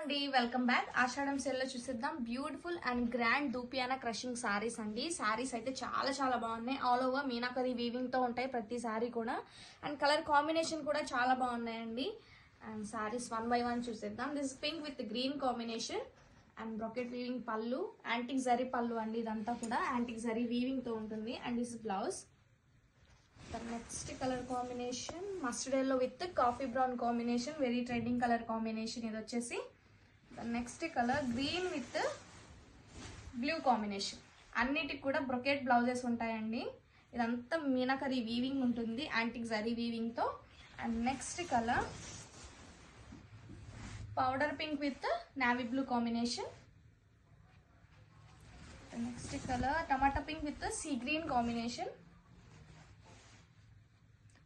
అండి, welcome back. ఆషాఢం sale లో చూసేద్దాం beautiful and grand dupion crushing saris అండి. సారీస్ అయితే చాలా బాగున్నాయి. ఆల్ ఓవర్ మీనాకరీ వీవింగ్ తో ఉంటాయి ప్రతి సారీ కూడా. అండ్ కలర్ కాంబినేషన్ కూడా చాలా బాగున్నాయండి. And saris one by one చూసేద్దాం. This pink with green combination and brocade weaving పళ్ళు, యాంటిక్ జరీ పళ్ళు అండి. ఇదంతా కూడా యాంటిక్ జరీ వీవింగ్ తో ఉంటుంది. And this blouse. Next colour combination mustard yellow with coffee brown combination, very trending colour combination ఇది వచ్చేసి. Next colour green with blue combination. అన్నిటికి కూడా బ్రొకెట్ బ్లౌజెస్ ఉంటాయండి. ఇదంతా మీనాకరీ వీవింగ్ ఉంటుంది, యాంటిక్ జరీ వీవింగ్ తో. And next colour powder pink with navy blue combination. Next colour tomato pink with sea green combination.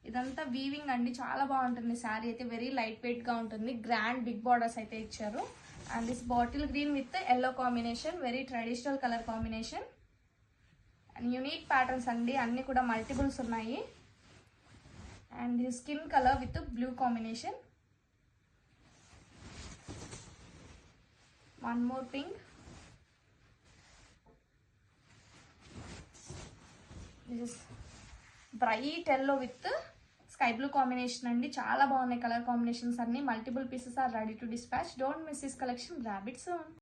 ఇదంతా weaving అండి, చాలా బాగుంటుంది. శారీ అయితే వెరీ లైట్ వెయిట్ గా ఉంటుంది. గ్రాండ్ బిగ్ బార్డర్స్ అయితే ఇచ్చారు. And this bottle green with yellow combination, very traditional colour combination. And unique patterns అండి, అన్ని కూడా మల్టిపుల్స్ ఉన్నాయి. And this skin colour with blue combination. One more pink. This bright yellow with sky blue combination అండి. చాలా బాగున్నాయి colour combinations అన్ని. Multiple pieces are ready to dispatch. Don't miss this collection, grab it soon.